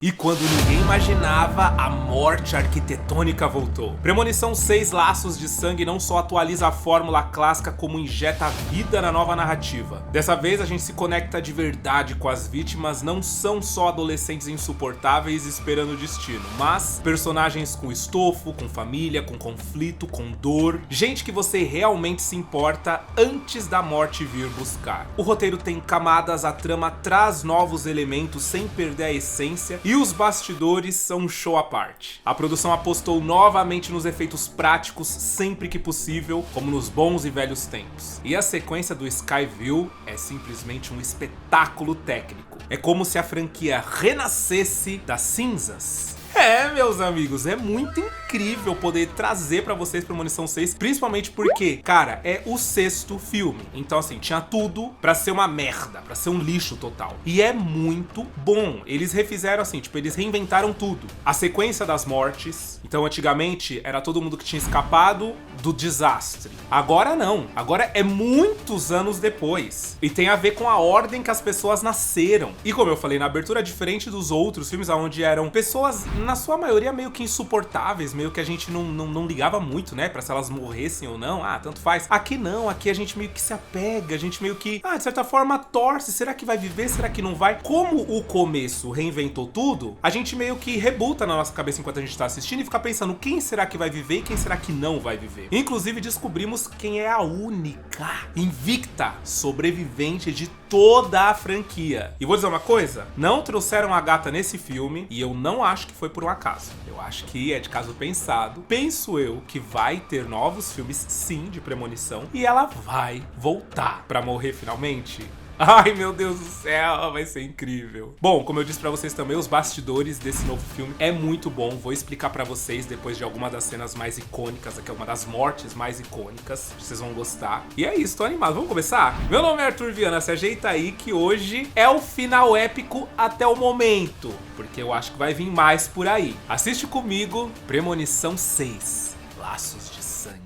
E quando ninguém imaginava, a morte arquitetônica voltou. Premonição 6 Laços de Sangue não só atualiza a fórmula clássica, como injeta vida na nova narrativa. Dessa vez a gente se conecta de verdade com as vítimas, não são só adolescentes insuportáveis esperando o destino, mas personagens com estofo, com família, com conflito, com dor, gente que você realmente se importa antes da morte vir buscar. O roteiro tem camadas, a trama traz novos elementos sem perder a essência, e os bastidores são um show à parte. A produção apostou novamente nos efeitos práticos sempre que possível, como nos bons e velhos tempos. E a sequência do Skyville é simplesmente um espetáculo técnico. É como se a franquia renascesse das cinzas. Meus amigos, é muito incrível poder trazer pra vocês Premonição 6, principalmente porque, cara, é o 6º filme. Então, assim, tinha tudo pra ser uma merda, pra ser um lixo total. E é muito bom. Eles refizeram assim, tipo, eles reinventaram tudo. A sequência das mortes. Então, antigamente, era todo mundo que tinha escapado do desastre. Agora não. Agora é muitos anos depois. E tem a ver com a ordem que as pessoas nasceram. E como eu falei na abertura, diferente dos outros filmes, onde eram pessoas, na sua maioria, meio que insuportáveis, meio que a gente não ligava muito, né, pra se elas morressem ou não, tanto faz. Aqui não, aqui a gente meio que se apega, a gente meio que, de certa forma, torce, será que vai viver, será que não vai? Como o começo reinventou tudo, a gente meio que rebuta na nossa cabeça enquanto a gente tá assistindo e fica pensando quem será que vai viver e quem será que não vai viver. Inclusive, descobrimos quem é a única, invicta, sobrevivente de toda a franquia. E vou dizer uma coisa, não trouxeram a gata nesse filme e eu não acho que foi por um acaso. Eu acho que é de caso pensado. Penso eu que vai ter novos filmes, sim, de Premonição, e ela vai voltar pra morrer finalmente. Ai, meu Deus do céu, vai ser incrível. Bom, como eu disse pra vocês também, os bastidores desse novo filme é muito bom. Vou explicar pra vocês depois de alguma das cenas mais icônicas, aqui é uma das mortes mais icônicas. Vocês vão gostar. E é isso, tô animado. Vamos começar? Meu nome é Arthur Viana, se ajeita aí que hoje é o final épico até o momento, porque eu acho que vai vir mais por aí. Assiste comigo, Premonição 6, Laços de Sangue.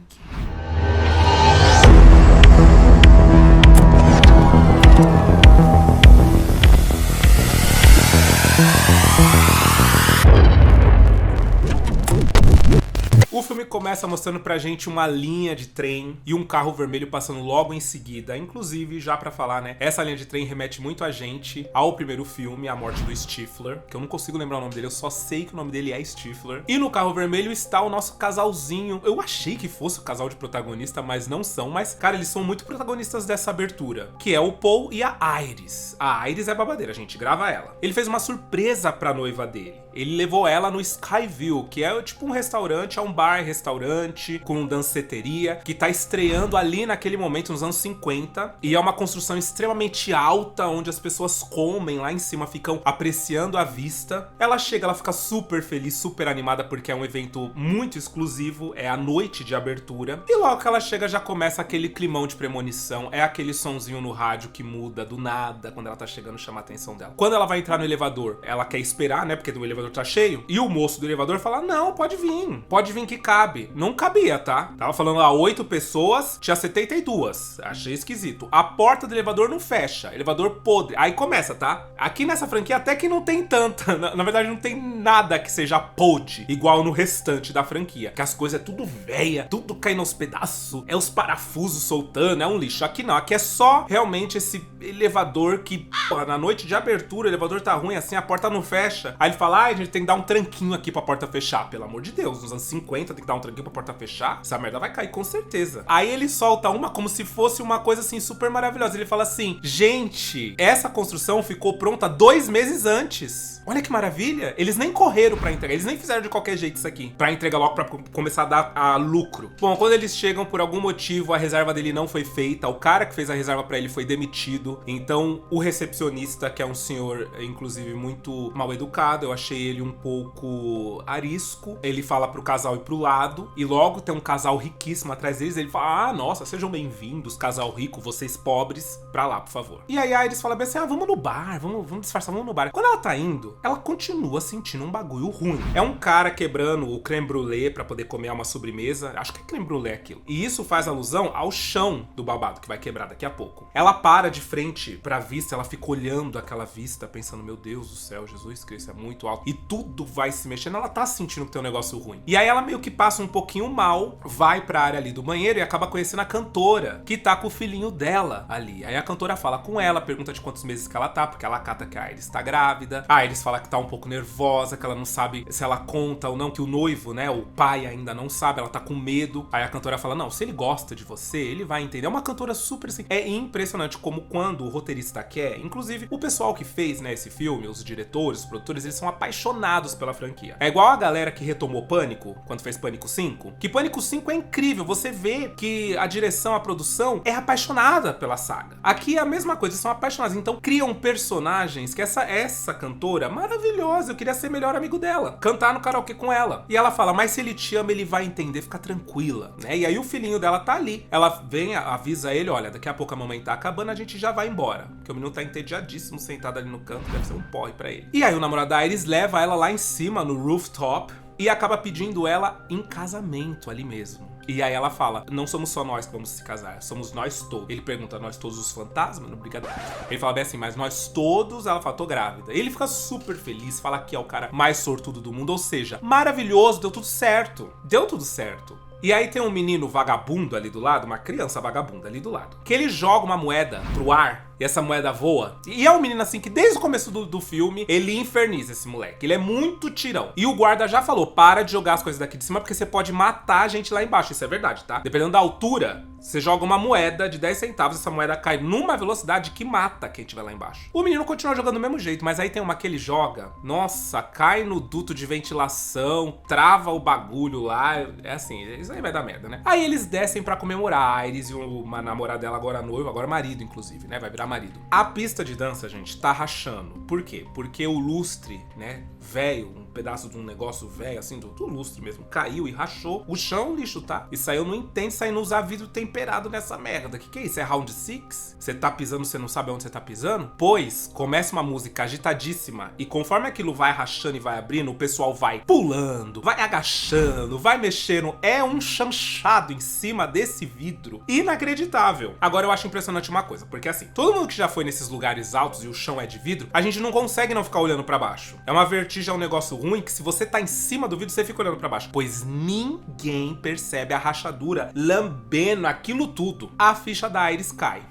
O filme começa mostrando pra gente uma linha de trem e um carro vermelho passando logo em seguida. Inclusive, já pra falar, né, essa linha de trem remete muito a gente ao primeiro filme, A Morte do Stifler, que eu não consigo lembrar o nome dele, eu só sei que o nome dele é Stifler. E no carro vermelho está o nosso casalzinho. Eu achei que fosse o casal de protagonista, mas não são. Mas, cara, eles são muito protagonistas dessa abertura, que é o Paul e a Iris. A Iris é babadeira, gente, grava ela. Ele fez uma surpresa pra noiva dele. Ele levou ela no Skyville, que é tipo um restaurante, é um bar-restaurante com danceteria, que tá estreando ali naquele momento, nos anos 50. E é uma construção extremamente alta, onde as pessoas comem lá em cima, ficam apreciando a vista. Ela chega, ela fica super feliz, super animada, porque é um evento muito exclusivo, é a noite de abertura. E logo que ela chega, já começa aquele climão de premonição, é aquele sonzinho no rádio que muda do nada, quando ela tá chegando, chama a atenção dela. Quando ela vai entrar no elevador, ela quer esperar, né, porque o elevador tá cheio, e o moço do elevador fala, não, pode vir que cabe. Não cabia, tá? Tava falando a 8 pessoas, tinha 72. Achei esquisito. A porta do elevador não fecha, elevador podre. Aí começa, tá? Aqui nessa franquia até que não tem tanta, na verdade não tem nada que seja podre, igual no restante da franquia, que as coisas é tudo véia, tudo caindo aos pedaços, é os parafusos soltando, é um lixo. Aqui não, aqui é só realmente esse elevador que, pô, na noite de abertura, o elevador tá ruim assim, a porta não fecha. Aí ele fala, a gente tem que dar um tranquinho aqui pra porta fechar. Pelo amor de Deus, nos anos 50 tem que dar um tranquinho pra porta fechar. Essa merda vai cair com certeza. Aí ele solta uma como se fosse uma coisa assim super maravilhosa. Ele fala assim, gente, essa construção ficou pronta 2 meses antes. Olha que maravilha. Eles nem correram pra entregar, eles nem fizeram de qualquer jeito isso aqui, pra entregar logo, pra começar a dar lucro. Bom, quando eles chegam, por algum motivo, a reserva dele não foi feita. O cara que fez a reserva pra ele foi demitido. Então, o recepcionista, que é um senhor, inclusive, muito mal educado, eu achei ele um pouco arisco. Ele fala pro casal e pro pro lado e logo tem um casal riquíssimo atrás deles. Ele fala, nossa, sejam bem-vindos, casal rico, vocês pobres, pra lá, por favor. E aí a Iris fala bem assim, vamos no bar, vamos disfarçar, vamos no bar. Quando ela tá indo, ela continua sentindo um bagulho ruim. É um cara quebrando o creme brulee pra poder comer uma sobremesa. Acho que é creme brulee aquilo. E isso faz alusão ao chão do babado, que vai quebrar daqui a pouco. Ela para de frente pra vista, ela fica olhando aquela vista, pensando, meu Deus do céu, Jesus Cristo, é muito alto. E tudo vai se mexendo, ela tá sentindo que tem um negócio ruim. E aí ela meio que passa um pouquinho mal, vai pra área ali do banheiro e acaba conhecendo a cantora, que tá com o filhinho dela ali. Aí a cantora fala com ela, pergunta de quantos meses que ela tá, porque ela cata que a Iris tá grávida. A Iris fala que tá um pouco nervosa, que ela não sabe se ela conta ou não, que o noivo, né, o pai ainda não sabe, ela tá com medo. Aí a cantora fala, não, se ele gosta de você, ele vai entender. É uma cantora super assim. É impressionante como quando o roteirista quer, inclusive o pessoal que fez, né, esse filme, os diretores, os produtores, eles são apaixonados pela franquia. É igual a galera que retomou Pânico, quando fez Pânico 5, que Pânico 5 é incrível, você vê que a direção, a produção é apaixonada pela saga. Aqui é a mesma coisa, eles são apaixonados, então criam personagens que essa cantora, maravilhosa, eu queria ser melhor amigo dela, cantar no karaokê com ela. E ela fala, mas se ele te ama, ele vai entender, fica tranquila, né? E aí o filhinho dela tá ali, ela vem, avisa ele, olha, daqui a pouco a mamãe tá acabando, a gente já vai embora, porque o menino tá entediadíssimo, sentado ali no canto, deve ser um porre pra ele. E aí o namorado da Iris leva ela lá em cima, no rooftop, e acaba pedindo ela em casamento ali mesmo. E aí ela fala, não somos só nós que vamos se casar, somos nós todos. Ele pergunta, nós todos os fantasmas? Não, brincadeira. Ele fala bem assim, mas nós todos, ela fala, tô grávida. Ele fica super feliz, fala que é o cara mais sortudo do mundo, ou seja, maravilhoso, deu tudo certo. Deu tudo certo. E aí tem um menino vagabundo ali do lado, uma criança vagabunda ali do lado, que ele joga uma moeda pro ar e essa moeda voa. E é um menino assim que desde o começo do filme, ele inferniza esse moleque. Ele é muito tirão. E o guarda já falou, para de jogar as coisas daqui de cima porque você pode matar a gente lá embaixo. Isso é verdade, tá? Dependendo da altura, você joga uma moeda de 10 centavos, essa moeda cai numa velocidade que mata quem estiver lá embaixo. O menino continua jogando do mesmo jeito, mas aí tem uma que ele joga, nossa, cai no duto de ventilação, trava o bagulho lá, é assim, isso aí vai dar merda, né? Aí eles descem pra comemorar, a Iris e uma namorada dela, agora noivo, agora marido, inclusive, né? Vai virar marido. A pista de dança, gente, tá rachando. Por quê? Porque o lustre, né, velho, um pedaço de um negócio velho, assim, do lustre mesmo, caiu e rachou. O chão lixo, tá? E saiu no intento, saindo usar vidro temperado nessa merda. Que é isso? É Round 6? Você tá pisando, você não sabe onde você tá pisando? Pois, começa uma música agitadíssima e conforme aquilo vai rachando e vai abrindo, o pessoal vai pulando, vai agachando, vai mexendo. É um chanchado em cima desse vidro inacreditável. Agora eu acho impressionante uma coisa, porque assim, todo mundo que já foi nesses lugares altos e o chão é de vidro, a gente não consegue não ficar olhando pra baixo. É uma vertigem, é um negócio ruim que se você tá em cima do vidro, você fica olhando pra baixo. Pois ninguém percebe a rachadura lambendo aquilo tudo. A ficha da Iris cai.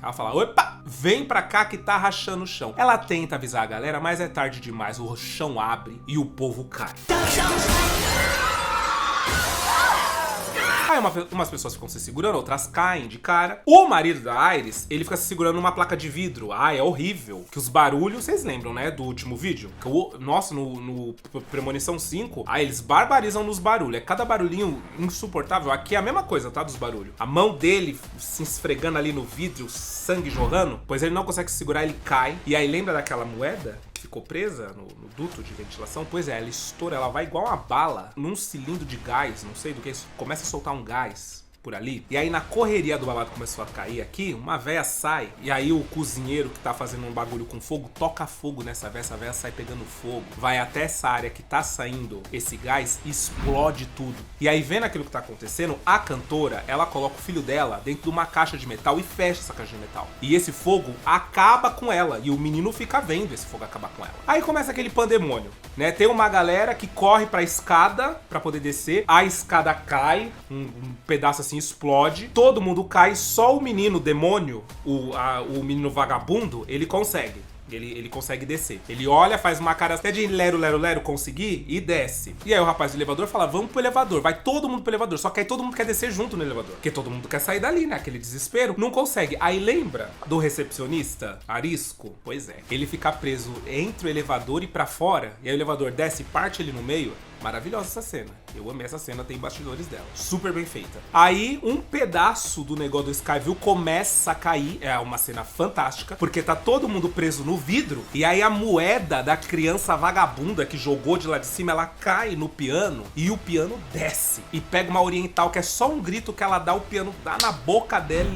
Ela fala, opa, vem pra cá que tá rachando o chão. Ela tenta avisar a galera, mas é tarde demais. O chão abre e o povo cai. Aí umas pessoas ficam se segurando, outras caem de cara. O marido da Iris, ele fica se segurando numa placa de vidro. É horrível. Que os barulhos, vocês lembram, né, do último vídeo? Que nossa, no Premonição 5, eles barbarizam nos barulhos. É cada barulhinho insuportável. Aqui é a mesma coisa, tá, dos barulhos. A mão dele se esfregando ali no vidro, sangue jorrando. Pois ele não consegue se segurar, ele cai. E aí lembra daquela moeda? Ficou presa no duto de ventilação? Pois é, ela estoura, ela vai igual uma bala num cilindro de gás, não sei do que, começa a soltar um gás por ali. E aí na correria do babado começou a cair aqui, uma véia sai, e aí o cozinheiro que tá fazendo um bagulho com fogo, toca fogo nessa véia, essa véia sai pegando fogo, vai até essa área que tá saindo esse gás e explode tudo. E aí vendo aquilo que tá acontecendo, a cantora, ela coloca o filho dela dentro de uma caixa de metal e fecha essa caixa de metal. E esse fogo acaba com ela, e o menino fica vendo esse fogo acabar com ela. Aí começa aquele pandemônio, né? Tem uma galera que corre pra escada pra poder descer, a escada cai, um pedaço assim explode, todo mundo cai, só o menino demônio, o menino vagabundo, ele consegue. Ele consegue descer. Ele olha, faz uma cara até de lero, lero, lero, conseguir e desce. E aí o rapaz do elevador fala, vamos pro elevador. Vai todo mundo pro elevador. Só que aí todo mundo quer descer junto no elevador. Porque todo mundo quer sair dali, né? Aquele desespero. Não consegue. Aí lembra do recepcionista, Arisco? Pois é. Ele fica preso entre o elevador e pra fora. E aí o elevador desce e parte ele no meio. Maravilhosa essa cena. Eu amei essa cena, tem bastidores dela. Super bem feita. Aí, um pedaço do negócio do Skyville começa a cair. É uma cena fantástica, porque tá todo mundo preso no vidro, e aí a moeda da criança vagabunda que jogou de lá de cima, ela cai no piano, e o piano desce. E pega uma oriental, que é só um grito que ela dá, o piano dá na boca dela,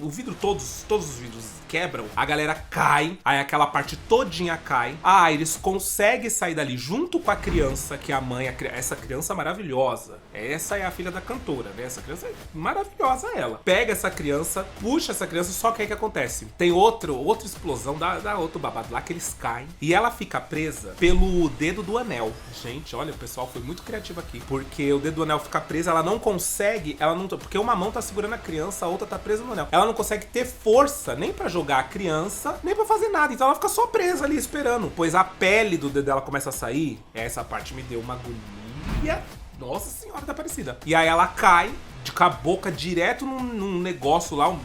o vidro, todos os vidros quebram, a galera cai, aí aquela parte todinha cai, a Iris consegue sair dali junto com a criança, que a mãe, essa criança maravilhosa, essa é a filha da cantora, né? Essa criança é maravilhosa, ela. Pega essa criança, puxa essa criança, só que aí que acontece? Tem outra explosão, dá outro babado lá, que eles caem, e ela fica presa pelo dedo do anel. Gente, olha, o pessoal foi muito criativo aqui, porque o dedo do anel fica preso, ela não consegue, porque uma mão tá segurando a criança, a outra tá presa no anel. Ela não consegue ter força nem pra jogar a criança, nem pra fazer nada. Então ela fica só presa ali esperando, pois a pele do dedo dela começa a sair. Essa parte me deu uma agonia. Nossa senhora, tá parecida. E aí ela cai com a boca direto num negócio lá, um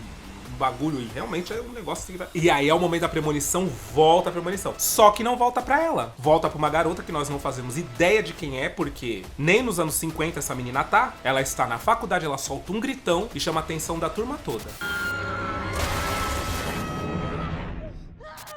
bagulho, e realmente é um negócio assim. E aí é o momento da premonição, volta a premonição. Só que não volta pra ela. Volta pra uma garota que nós não fazemos ideia de quem é, porque nem nos anos 50 essa menina tá. Ela está na faculdade, ela solta um gritão e chama a atenção da turma toda.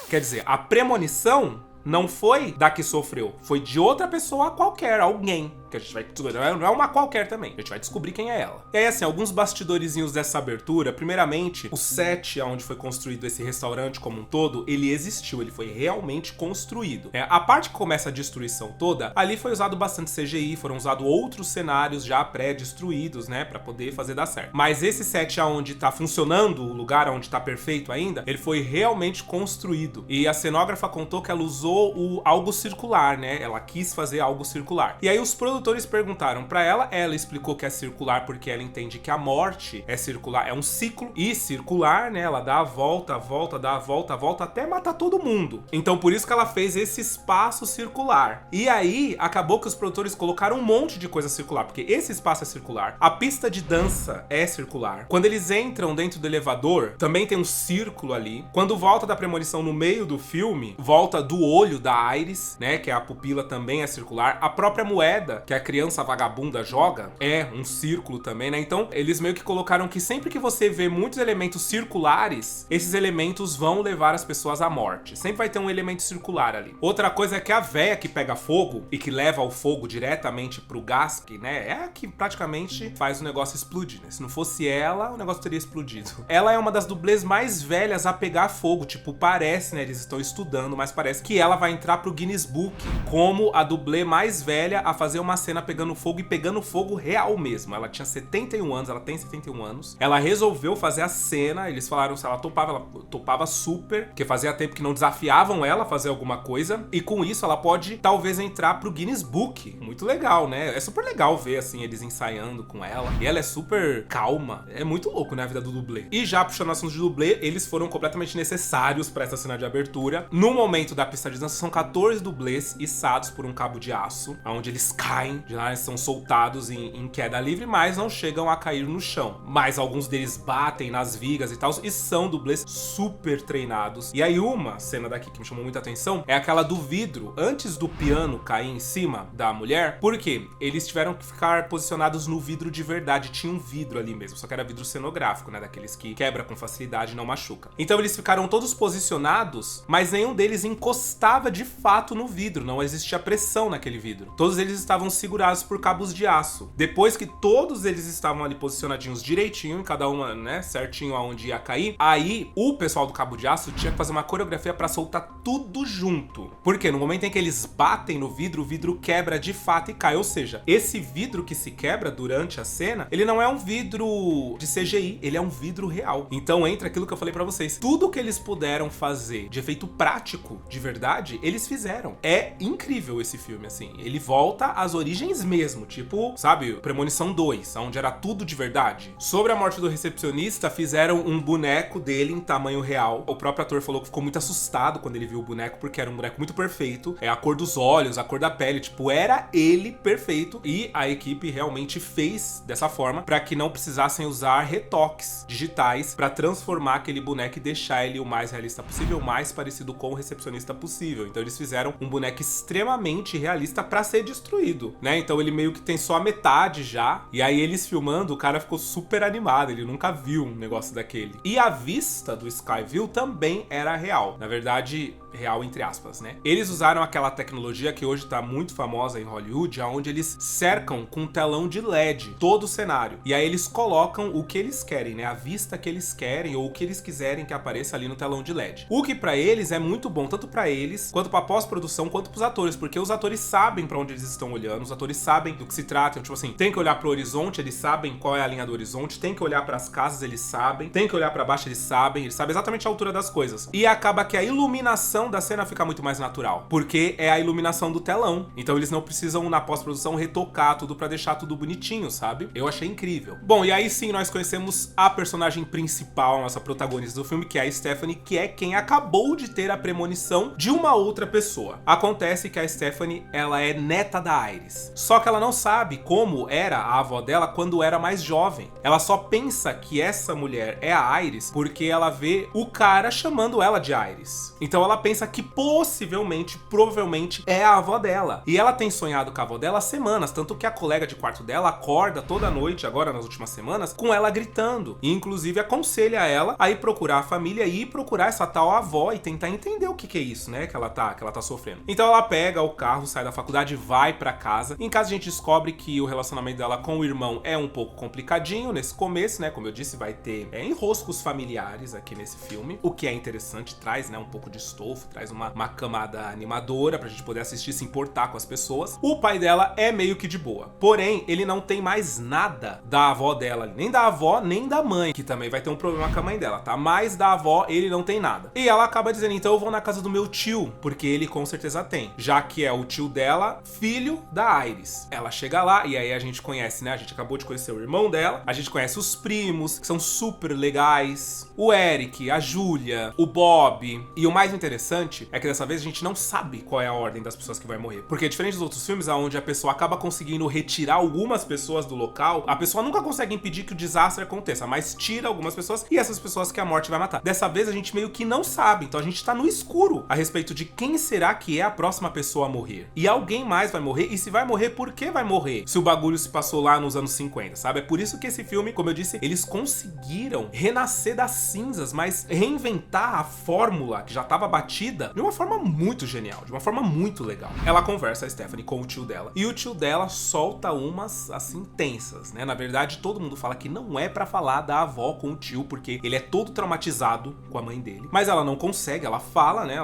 Quer dizer, a premonição não foi da que sofreu, foi de outra pessoa qualquer, alguém. Que a gente vai descobrir, não é uma qualquer também, a gente vai descobrir quem é ela. E aí assim, alguns bastidorzinhos dessa abertura. Primeiramente, o set onde foi construído esse restaurante como um todo, ele existiu, ele foi realmente construído. A parte que começa a destruição toda, ali foi usado bastante CGI, foram usados outros cenários já pré-destruídos, né, pra poder fazer dar certo. Mas esse set onde tá funcionando, o lugar onde tá perfeito ainda, ele foi realmente construído. E a cenógrafa contou que ela usou algo circular, né, ela quis fazer algo circular. E aí os produtores perguntaram pra ela, ela explicou que é circular porque ela entende que a morte é circular, é um ciclo, e circular, né, ela dá a volta, dá a volta, até matar todo mundo. Então por isso que ela fez esse espaço circular. E aí, acabou que os produtores colocaram um monte de coisa circular, porque esse espaço é circular, a pista de dança é circular. Quando eles entram dentro do elevador, também tem um círculo ali. Quando volta da premonição no meio do filme, volta do olho da Iris, né, que é a pupila, também é circular. A própria moeda que a criança vagabunda joga é um círculo também, né? Então eles meio que colocaram que sempre que você vê muitos elementos circulares, esses elementos vão levar as pessoas à morte. Sempre vai ter um elemento circular ali. Outra coisa é que a véia que pega fogo e que leva o fogo diretamente pro gás, que, né, é a que praticamente faz o negócio explodir, né? Se não fosse ela, o negócio teria explodido. Ela é uma das dublês mais velhas a pegar fogo, tipo, parece, né, eles estão estudando, mas parece que ela vai entrar pro Guinness Book como a dublê mais velha a fazer uma cena pegando fogo, e pegando fogo real mesmo. Ela tinha 71 anos, ela tem 71 anos. Ela resolveu fazer a cena, eles falaram se ela topava super, porque fazia tempo que não desafiavam ela a fazer alguma coisa, e com isso ela pode talvez entrar pro Guinness Book. Muito legal, né? É super legal ver, assim, eles ensaiando com ela, e ela é super calma. É muito louco, né, a vida do dublê. E já puxando assuntos de dublê, eles foram completamente necessários pra essa cena de abertura. No momento da pista de dança, são 14 dublês içados por um cabo de aço, onde eles caem de lá, eles são soltados em queda livre, mas não chegam a cair no chão. Mas alguns deles batem nas vigas e tal, e são dublês super treinados. E aí uma cena daqui que me chamou muita atenção é aquela do vidro, antes do piano cair em cima da mulher, porque eles tiveram que ficar posicionados no vidro de verdade. Tinha um vidro ali mesmo, só que era vidro cenográfico, né, daqueles que quebra com facilidade e não machuca. Então eles ficaram todos posicionados, mas nenhum deles encostava de fato no vidro, não existia pressão naquele vidro. Todos eles estavam segurados por cabos de aço. Depois que todos eles estavam ali posicionadinhos direitinho, cada uma, né, certinho aonde ia cair, aí o pessoal do cabo de aço tinha que fazer uma coreografia pra soltar tudo junto. Porque no momento em que eles batem no vidro, o vidro quebra de fato e cai. Ou seja, esse vidro que se quebra durante a cena, ele não é um vidro de CGI, ele é um vidro real. Então entra aquilo que eu falei pra vocês. Tudo que eles puderam fazer de efeito prático, de verdade, eles fizeram. É incrível esse filme, assim. Ele volta às origens mesmo, tipo, sabe, Premonição 2, onde era tudo de verdade. Sobre a morte do recepcionista, fizeram um boneco dele em tamanho real. O próprio ator falou que ficou muito assustado quando ele viu o boneco, porque era um boneco muito perfeito. A cor dos olhos, a cor da pele, tipo, era ele perfeito. E a equipe realmente fez dessa forma pra que não precisassem usar retoques digitais pra transformar aquele boneco e deixar ele o mais realista possível, o mais parecido com o recepcionista possível. Então eles fizeram um boneco extremamente realista pra ser destruído. filmando, né? Então ele meio que tem só a metade já. E aí eles filmando, o cara ficou super animado. Ele nunca viu um negócio daquele. E a vista do Skyview também era real. Na verdade, real entre aspas, né? Eles usaram aquela tecnologia que hoje tá muito famosa em Hollywood, onde eles cercam com um telão de LED todo o cenário. E aí eles colocam o que eles querem, né? A vista que eles querem ou o que eles quiserem que apareça ali no telão de LED. O que pra eles é muito bom, tanto pra eles, quanto pra pós-produção, quanto pros atores, porque os atores sabem pra onde eles estão olhando, os atores sabem do que se trata, tipo assim, tem que olhar pro horizonte, eles sabem qual é a linha do horizonte, tem que olhar pras casas, eles sabem, tem que olhar pra baixo, eles sabem exatamente a altura das coisas. E acaba que a iluminação da cena fica muito mais natural, porque é a iluminação do telão. Então eles não precisam, na pós-produção, retocar tudo pra deixar tudo bonitinho, sabe? Eu achei incrível. Bom, e aí sim nós conhecemos a personagem principal, a nossa protagonista do filme, que é a Stephanie, que é quem acabou de ter a premonição de uma outra pessoa. Acontece que a Stephanie, ela é neta da Iris. Só que ela não sabe como era a avó dela quando era mais jovem. Ela só pensa que essa mulher é a Iris porque ela vê o cara chamando ela de Iris. Então ela pensa que possivelmente, provavelmente, é a avó dela. E ela tem sonhado com a avó dela há semanas, tanto que a colega de quarto dela acorda toda noite, agora nas últimas semanas, com ela gritando. E inclusive aconselha ela a ir procurar a família e ir procurar essa tal avó e tentar entender o que é isso, né, que ela tá sofrendo. Então ela pega o carro, sai da faculdade, vai pra casa. Em casa a gente descobre que o relacionamento dela com o irmão é um pouco complicadinho nesse começo, né, como eu disse, vai ter enroscos familiares aqui nesse filme, o que é interessante, traz, né, um pouco de estofo, traz uma camada animadora pra gente poder assistir e se importar com as pessoas. O pai dela é meio que de boa, porém, ele não tem mais nada da avó dela, nem da avó, nem da mãe, que também vai ter um problema com a mãe dela, tá? Mas da avó, ele não tem nada. E ela acaba dizendo, então eu vou na casa do meu tio, porque ele com certeza tem, já que é o tio dela, filho da Iris. Ela chega lá e aí a gente conhece, né? A gente acabou de conhecer o irmão dela, a gente conhece os primos, que são super legais, o Eric, a Júlia, o Bob. E o mais interessante é que dessa vez a gente não sabe qual é a ordem das pessoas que vai morrer. Porque diferente dos outros filmes, onde a pessoa acaba conseguindo retirar algumas pessoas do local, a pessoa nunca consegue impedir que o desastre aconteça, mas tira algumas pessoas e essas pessoas que a morte vai matar. Dessa vez a gente meio que não sabe, então a gente tá no escuro a respeito de quem será que é a próxima pessoa a morrer. E alguém mais vai morrer, e se vai morrer, por que vai morrer? Se o bagulho se passou lá nos anos 50, sabe? É por isso que esse filme, como eu disse, eles conseguiram renascer das cinzas, mas reinventar a fórmula que já tava batida de uma forma muito genial, de uma forma muito legal. Ela conversa, a Stephanie, com o tio dela, e o tio dela solta umas, assim, tensas, né? Na verdade, todo mundo fala que não é pra falar da avó com o tio, porque ele é todo traumatizado com a mãe dele, mas ela não consegue, ela fala, né?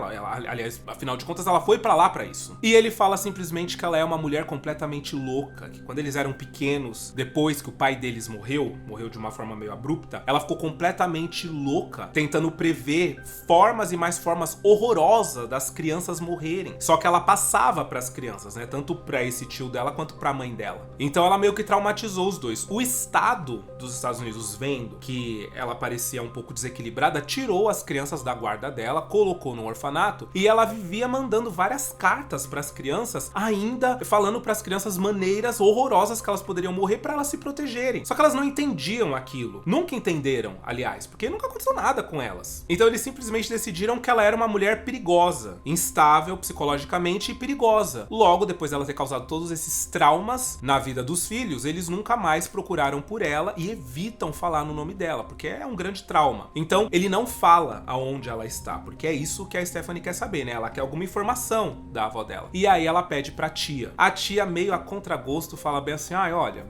Aliás, afinal de contas, ela foi pra lá pra isso. E ele fala simplesmente que ela é uma mulher completamente louca, que quando eles eram pequenos, depois que o pai deles morreu de uma forma meio abrupta, ela ficou completamente louca, tentando prever formas e mais formas horrorosas das crianças morrerem. Só que ela passava pras crianças, né? Tanto pra esse tio dela quanto pra mãe dela. Então ela meio que traumatizou os dois. O Estado dos Estados Unidos, vendo que ela parecia um pouco desequilibrada, tirou as crianças da guarda dela, colocou no orfanato e ela vivia mandando várias cartas pras crianças, ainda falando pras crianças maneiras horrorosas que elas poderiam morrer pra elas se protegerem. Só que elas não entendiam aquilo. Nunca entenderam, aliás, porque nunca aconteceu nada com elas. Então eles simplesmente decidiram que ela era uma mulher perigosa, instável psicologicamente e perigosa. Logo, depois dela ter causado todos esses traumas na vida dos filhos, eles nunca mais procuraram por ela e evitam falar no nome dela, porque é um grande trauma. Então, ele não fala aonde ela está, porque é isso que a Stephanie quer saber, né? Ela quer alguma informação da avó dela. E aí ela pede pra tia. A tia, meio a contragosto, fala bem assim, olha...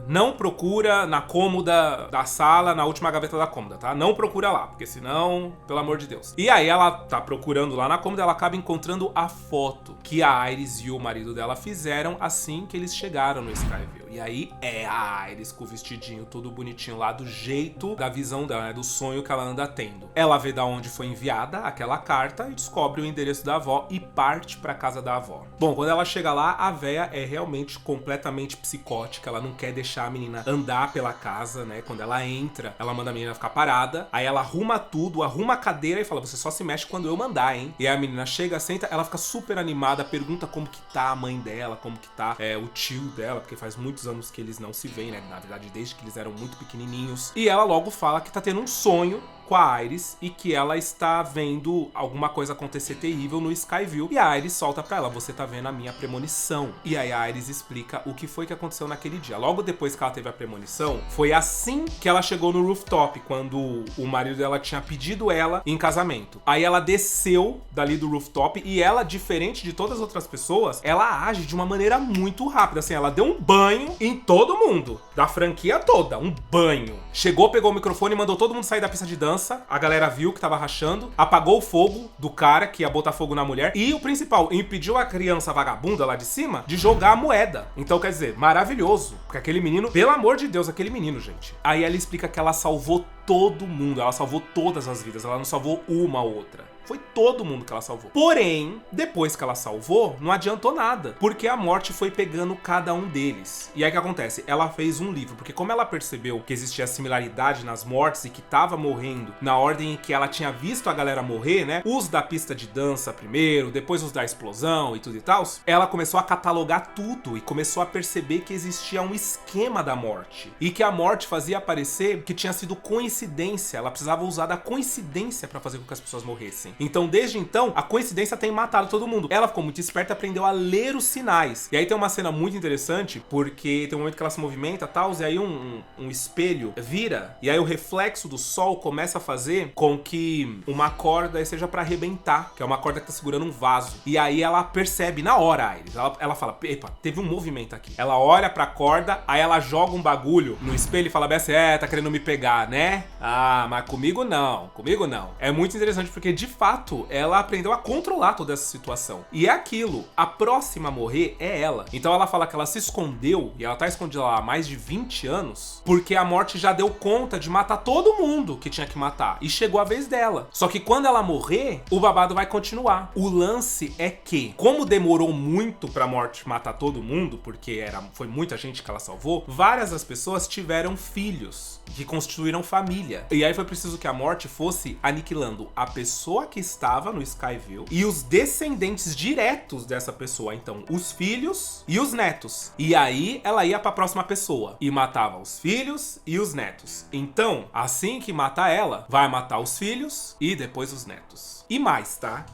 não procura na cômoda da sala, na última gaveta da cômoda, tá? Não procura lá, porque senão, pelo amor de Deus. E aí ela tá procurando lá na cômoda, ela acaba encontrando a foto que a Iris e o marido dela fizeram assim que eles chegaram no Skyview. E aí é a Iris com o vestidinho todo bonitinho lá, do jeito da visão dela, né? Do sonho que ela anda tendo. Ela vê da onde foi enviada aquela carta e descobre o endereço da avó e parte pra casa da avó. Bom, quando ela chega lá, a véia é realmente completamente psicótica, ela não quer deixar a menina andar pela casa, né? Quando ela entra, ela manda a menina ficar parada, aí ela arruma tudo, arruma a cadeira e fala, você só se mexe quando eu mandar, hein? E aí a menina chega, senta, ela fica super animada, pergunta como que tá a mãe dela, como que tá o tio dela, porque faz muitos anos que eles não se veem, né? Na verdade, desde que eles eram muito pequenininhos. E ela logo fala que tá tendo um sonho com a Iris e que ela está vendo alguma coisa acontecer terrível no Skyville. E a Iris solta pra ela, você tá vendo a minha premonição. E aí a Iris explica o que foi que aconteceu naquele dia. Logo depois que ela teve a premonição, foi assim que ela chegou no rooftop, quando o marido dela tinha pedido ela em casamento. Aí ela desceu dali do rooftop e ela, diferente de todas as outras pessoas, ela age de uma maneira muito rápida. Assim, ela deu um banho em todo mundo, da franquia toda, um banho. Chegou, pegou o microfone e mandou todo mundo sair da pista de dança. A galera viu que tava rachando, apagou o fogo do cara que ia botar fogo na mulher e o principal, impediu a criança vagabunda lá de cima de jogar a moeda. Então, quer dizer, maravilhoso, porque aquele menino, pelo amor de Deus, aquele menino, gente. Aí ela explica que ela salvou todo mundo, ela salvou todas as vidas, ela não salvou uma ou outra. Foi todo mundo que ela salvou. Porém, depois que ela salvou, não adiantou nada, porque a morte foi pegando cada um deles. E aí o que acontece? Ela fez um livro, porque como ela percebeu que existia similaridade nas mortes e que tava morrendo na ordem em que ela tinha visto a galera morrer, né? Os da pista de dança primeiro, depois os da explosão e tudo e tal, ela começou a catalogar tudo e começou a perceber que existia um esquema da morte. E que a morte fazia parecer que tinha sido coincidência, ela precisava usar da coincidência pra fazer com que as pessoas morressem. Então, desde então, a coincidência tem matado todo mundo. Ela ficou muito esperta e aprendeu a ler os sinais. E aí tem uma cena muito interessante, porque tem um momento que ela se movimenta e tal, e aí um espelho vira, e aí o reflexo do sol começa a fazer com que uma corda seja pra arrebentar, que é uma corda que tá segurando um vaso. E aí ela percebe na hora, a Iris. Ela fala, epa, teve um movimento aqui. Ela olha pra corda, aí ela joga um bagulho no espelho e fala, Bessie, tá querendo me pegar, né? Ah, mas comigo não, comigo não. É muito interessante porque, de fato, ela aprendeu a controlar toda essa situação. E é aquilo, a próxima a morrer é ela. Então ela fala que ela se escondeu, e ela tá escondida lá há mais de 20 anos, porque a morte já deu conta de matar todo mundo que tinha que matar. E chegou a vez dela. Só que quando ela morrer, o babado vai continuar. O lance é que, como demorou muito pra morte matar todo mundo, porque foi muita gente que ela salvou, várias das pessoas tiveram filhos que constituíram família. E aí foi preciso que a morte fosse aniquilando a pessoa que estava no Skyville e os descendentes diretos dessa pessoa, então os filhos e os netos. E aí ela ia pra próxima pessoa e matava os filhos e os netos. Então, assim que matar ela, vai matar os filhos e depois os netos. E mais, tá?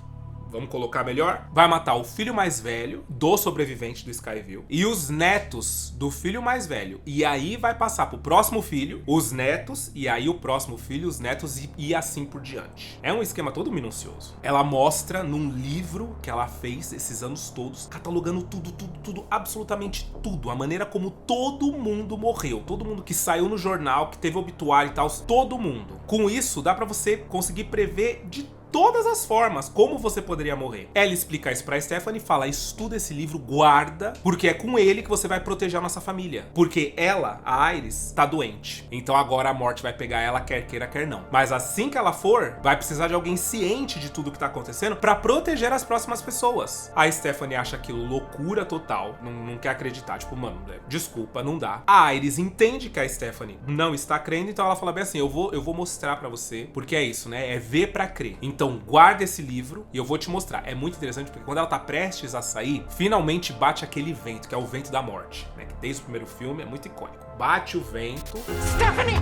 Vamos colocar melhor? Vai matar o filho mais velho do sobrevivente do Skyville e os netos do filho mais velho. E aí vai passar pro próximo filho, os netos, e aí o próximo filho, os netos, e assim por diante. É um esquema todo minucioso. Ela mostra num livro que ela fez esses anos todos, catalogando tudo, absolutamente tudo. A maneira como todo mundo morreu. Todo mundo que saiu no jornal, que teve obituário e tal, todo mundo. Com isso, dá pra você conseguir prever de todas as formas como você poderia morrer. Ela explica isso pra Stephanie e fala, estuda esse livro, guarda, porque é com ele que você vai proteger a nossa família. Porque ela, a Iris, tá doente. Então agora a morte vai pegar ela, quer queira, quer não. Mas assim que ela for, vai precisar de alguém ciente de tudo que tá acontecendo pra proteger as próximas pessoas. A Stephanie acha aquilo loucura total, não quer acreditar. Tipo, mano, desculpa, não dá. A Iris entende que a Stephanie não está crendo, então ela fala bem assim, eu vou mostrar pra você, porque é isso, né? É ver pra crer. Então guarda esse livro e eu vou te mostrar. É muito interessante porque quando ela tá prestes a sair, finalmente bate aquele vento, que é o vento da morte, né? Que desde o primeiro filme é muito icônico. Bate o vento. Stephanie!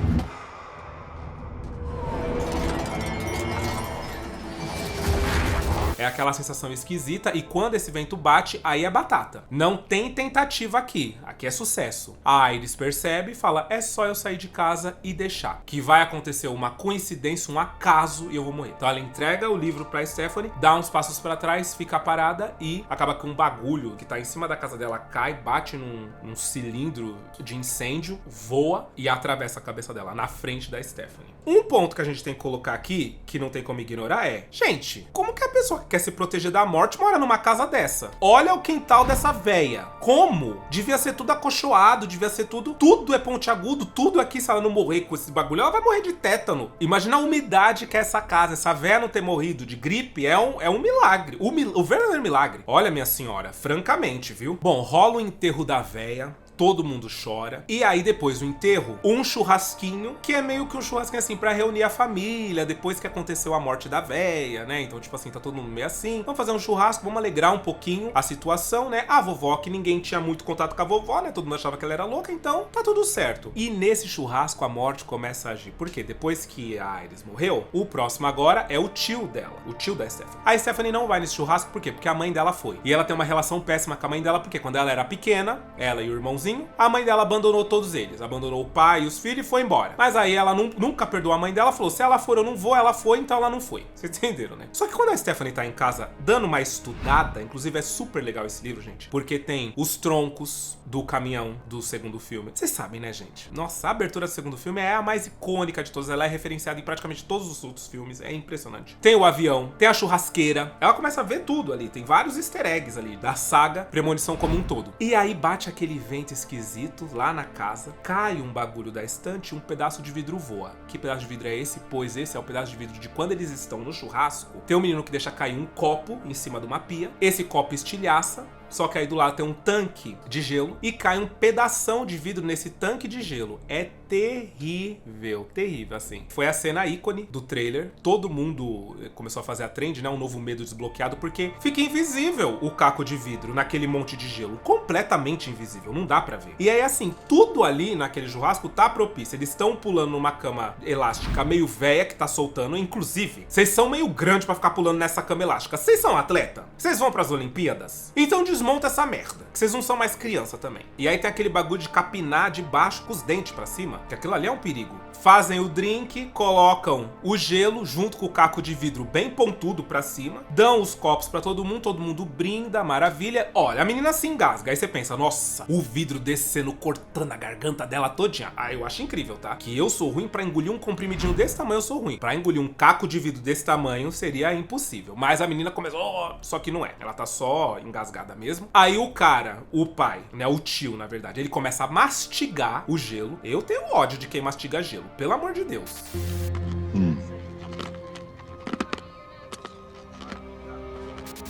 É aquela sensação esquisita e quando esse vento bate, aí é batata. Não tem tentativa aqui. Aqui é sucesso. A Iris percebe e fala, é só eu sair de casa e deixar. Que vai acontecer uma coincidência, um acaso e eu vou morrer. Então ela entrega o livro pra Stephanie, dá uns passos pra trás, fica parada e acaba que um bagulho que tá em cima da casa dela cai, bate num cilindro de incêndio, voa e atravessa a cabeça dela na frente da Stephanie. Um ponto que a gente tem que colocar aqui, que não tem como ignorar é, gente, como que a pessoa que quer se proteger da morte mora numa casa dessa? Olha o quintal dessa véia. Como? Devia ser tudo acolchoado, devia ser tudo é pontiagudo, tudo aqui, se ela não morrer com esse bagulho, ela vai morrer de tétano. Imagina a umidade que é essa casa, essa véia não ter morrido de gripe, é um milagre. O verdadeiro milagre. Olha, minha senhora, francamente, viu? Bom, rola o enterro da véia, todo mundo chora. E aí depois do enterro, um churrasquinho, que é meio que um churrasquinho assim pra reunir a família, depois que aconteceu a morte da véia, né? Então tipo assim, tá todo mundo meio assim. Vamos fazer um churrasco, vamos alegrar um pouquinho a situação, né? A vovó, que ninguém tinha muito contato com a vovó, né? Todo mundo achava que ela era louca, então tá tudo certo. E nesse churrasco a morte começa a agir. Por quê? Depois que a Iris morreu, o próximo agora é o tio dela, o tio da Stephanie. A Stephanie não vai nesse churrasco, por quê? Porque a mãe dela foi. E ela tem uma relação péssima com a mãe dela, porque quando ela era pequena, ela e o irmãozinho, a mãe dela abandonou todos eles. Abandonou o pai e os filhos e foi embora. Mas aí ela nunca perdoou a mãe dela, falou, se ela for eu não vou, ela foi, então ela não foi. Vocês entenderam, né? Só que quando a Stephanie tá em casa dando uma estudada, inclusive é super legal esse livro, gente, porque tem os troncos do caminhão do segundo filme. Vocês sabem, né, gente? Nossa, a abertura do segundo filme é a mais icônica de todas. Ela é referenciada em praticamente todos os outros filmes. É impressionante. Tem o avião, tem a churrasqueira. Ela começa a ver tudo ali. Tem vários easter eggs ali da saga Premonição como um todo. E aí bate aquele vento esquisito lá na casa. Cai um bagulho da estante e um pedaço de vidro voa. Que pedaço de vidro é esse? Pois esse é o pedaço de vidro de quando eles estão no churrasco. Tem um menino que deixa cair um copo em cima de uma pia. Esse copo estilhaça. Só que aí do lado tem um tanque de gelo e cai um pedação de vidro nesse tanque de gelo. É terrível, terrível, assim. Foi a cena ícone do trailer. Todo mundo começou a fazer a trend, né? Um novo medo desbloqueado, porque fica invisível o caco de vidro naquele monte de gelo. Completamente invisível, não dá pra ver. E aí, assim, tudo ali naquele churrasco tá propício. Eles estão pulando numa cama elástica meio velha que tá soltando. Inclusive, vocês são meio grandes pra ficar pulando nessa cama elástica. Vocês são atleta? Vocês vão pras Olimpíadas? Então desmonta essa merda, que vocês não são mais criança também. E aí tem aquele bagulho de capinar de baixo com os dentes pra cima, que aquilo ali é um perigo. Fazem o drink, colocam o gelo junto com o caco de vidro bem pontudo pra cima, dão os copos pra todo mundo brinda, maravilha. Olha, a menina se engasga, aí você pensa, nossa, o vidro descendo, cortando a garganta dela todinha. Ah, eu acho incrível, tá? Que eu sou ruim pra engolir um comprimidinho desse tamanho, eu sou ruim. Pra engolir um caco de vidro desse tamanho seria impossível. Mas a menina começou, só que não é. Ela tá só engasgada mesmo. Aí o cara, o pai, né, o tio, na verdade, ele começa a mastigar o gelo. Eu tenho ódio de quem mastiga gelo. Pelo amor de Deus.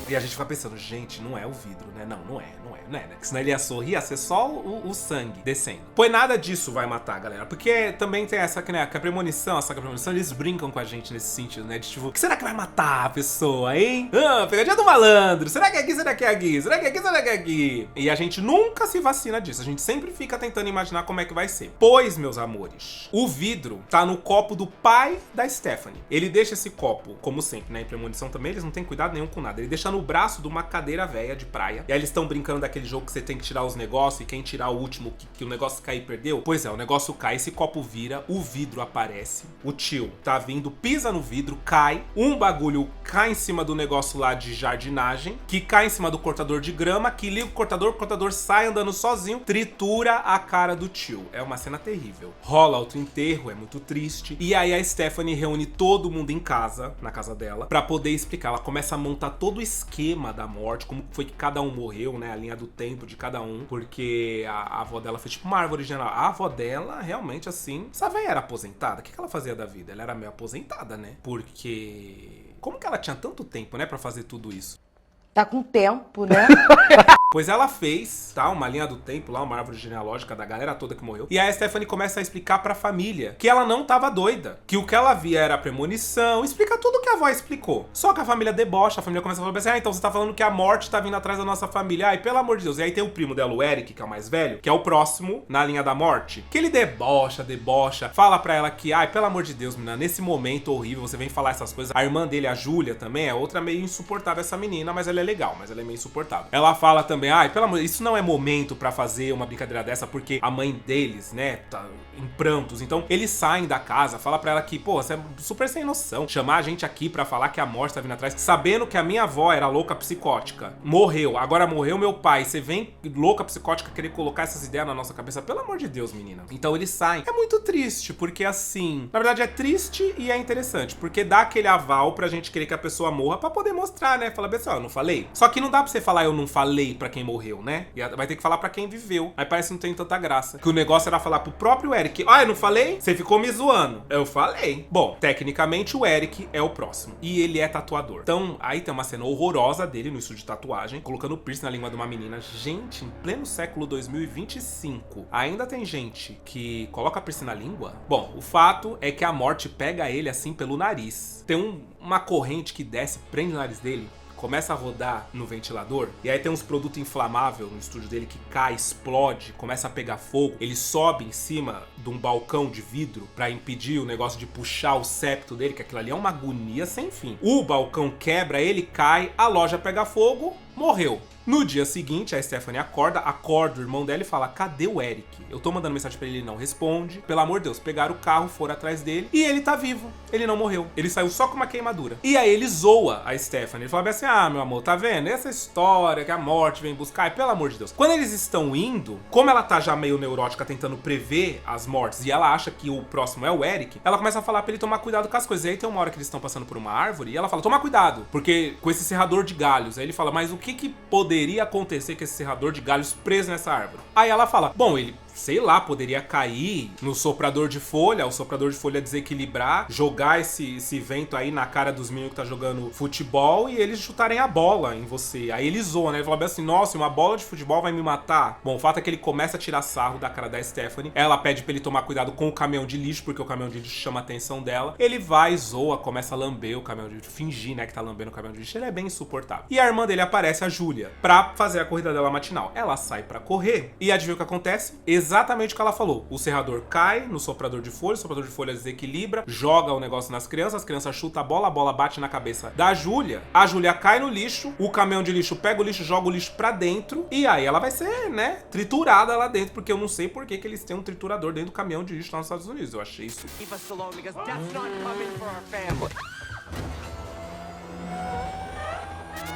E a gente fica pensando, gente, não é o vidro, né? Não é, né? Senão ele ia sorrir, ia ser só o sangue descendo. Pois nada disso vai matar, galera. Porque também tem essa, né? Que a premonição, a saga premonição, eles brincam com a gente nesse sentido, né? De tipo, o que será que vai matar a pessoa, hein? Pegadinha do malandro. Será que é aqui? Será que é aqui? Será que é aqui? Será que é aqui? E a gente nunca se vacina disso. A gente sempre fica tentando imaginar como é que vai ser. Pois, meus amores, o vidro tá no copo do pai da Stephanie. Ele deixa esse copo, como sempre, né? Em premonição também, eles não têm cuidado nenhum com nada. Ele deixa no braço de uma cadeira velha de praia. E aí eles estão brincando daquele jogo que você tem que tirar os negócios e quem tirar o último, que o negócio cair, perdeu. Pois é, o negócio cai, esse copo vira, o vidro aparece, o tio tá vindo, pisa no vidro, cai, um bagulho cai em cima do negócio lá de jardinagem, que cai em cima do cortador de grama, que liga o cortador sai andando sozinho, tritura a cara do tio. É uma cena terrível. Rola outro enterro, é muito triste. E aí a Stephanie reúne todo mundo em casa, na casa dela, pra poder explicar. Ela começa a montar todo o esquema da morte, como foi que cada um morreu, né? A linha do tempo de cada um, porque a avó dela foi tipo uma árvore geral. A avó dela, realmente, assim, essa velha era aposentada. O que ela fazia da vida? Ela era meio aposentada, né? Porque como que ela tinha tanto tempo, né, pra fazer tudo isso? Tá com tempo, né? Pois ela fez, tá? Uma linha do tempo lá, uma árvore genealógica da galera toda que morreu. E aí a Stephanie começa a explicar pra família que ela não tava doida. Que o que ela via era premonição. Explica tudo o que a avó explicou. Só que a família debocha, a família começa a falar assim, então você tá falando que a morte tá vindo atrás da nossa família. Ai, pelo amor de Deus. E aí tem o primo dela, o Eric, que é o mais velho, que é o próximo na linha da morte. Que ele debocha, fala pra ela que, ai, pelo amor de Deus, menina, nesse momento horrível, você vem falar essas coisas. A irmã dele, a Júlia, também, é outra meio insuportável essa menina, mas ela é legal, mas ela é meio insuportável. Ela fala também, ai, pelo amor, isso não é momento pra fazer uma brincadeira dessa, porque a mãe deles, né, tá em prantos. Então, eles saem da casa, fala pra ela que, pô, você é super sem noção. Chamar a gente aqui pra falar que a morte tá vindo atrás, sabendo que a minha avó era louca psicótica. Morreu, agora morreu meu pai. Você vem louca psicótica querer colocar essas ideias na nossa cabeça? Pelo amor de Deus, menina. Então, eles saem. É muito triste, porque assim, na verdade é triste e é interessante, porque dá aquele aval pra gente querer que a pessoa morra pra poder mostrar, né? Falar, pessoal, eu não falei. Só que não dá pra você falar eu não falei pra quem morreu, né? E vai ter que falar pra quem viveu. Aí parece que não tem tanta graça. Que o negócio era falar pro próprio Eric. Ah, eu não falei? Você ficou me zoando. Eu falei. Bom, tecnicamente o Eric é o próximo. E ele é tatuador. Então, aí tem uma cena horrorosa dele no estúdio de tatuagem, colocando piercing na língua de uma menina. Gente, em pleno século 2025, ainda tem gente que coloca piercing na língua? Bom, o fato é que a morte pega ele assim pelo nariz. Tem uma corrente que desce, prende o nariz dele, começa a rodar no ventilador, e aí tem uns produtos inflamáveis no estúdio dele que cai, explode, começa a pegar fogo. Ele sobe em cima de um balcão de vidro pra impedir o negócio de puxar o septo dele, que aquilo ali é uma agonia sem fim. O balcão quebra, ele cai, a loja pega fogo, morreu. No dia seguinte, a Stephanie acorda o irmão dela e fala: cadê o Eric? Eu tô mandando mensagem pra ele, ele não responde. Pelo amor de Deus, pegaram o carro, foram atrás dele e ele tá vivo. Ele não morreu. Ele saiu só com uma queimadura. E aí ele zoa a Stephanie. Ele fala assim: ah, meu amor, tá vendo? Essa história que a morte vem buscar. E pelo amor de Deus. Quando eles estão indo, como ela tá já meio neurótica tentando prever as mortes e ela acha que o próximo é o Eric, ela começa a falar pra ele tomar cuidado com as coisas. E aí tem uma hora que eles estão passando por uma árvore e ela fala: toma cuidado, porque com esse serrador de galhos. Aí ele fala: mas o que poderia acontecer com esse serrador de galhos preso nessa árvore? Aí ela fala: bom, ele, sei lá, poderia cair no soprador de folha, o soprador de folha desequilibrar, jogar esse vento aí na cara dos meninos que tá jogando futebol e eles chutarem a bola em você. Aí ele zoa, né? Ele fala assim: nossa, uma bola de futebol vai me matar? Bom, o fato é que ele começa a tirar sarro da cara da Stephanie. Ela pede pra ele tomar cuidado com o caminhão de lixo, porque o caminhão de lixo chama a atenção dela. Ele vai, zoa, começa a lamber o caminhão de lixo, fingir, né, que tá lambendo o caminhão de lixo. Ele é bem insuportável. E a irmã dele aparece, a Júlia, pra fazer a corrida dela matinal. Ela sai pra correr e adivinha o que acontece? Exatamente o que ela falou. O serrador cai no soprador de folha, o soprador de folha desequilibra, joga o negócio nas crianças, as crianças chutam a bola bate na cabeça da Júlia, a Júlia cai no lixo, o caminhão de lixo pega o lixo, joga o lixo pra dentro, e aí ela vai ser, né, triturada lá dentro, porque eu não sei por que eles têm um triturador dentro do caminhão de lixo lá nos Estados Unidos. Eu achei isso.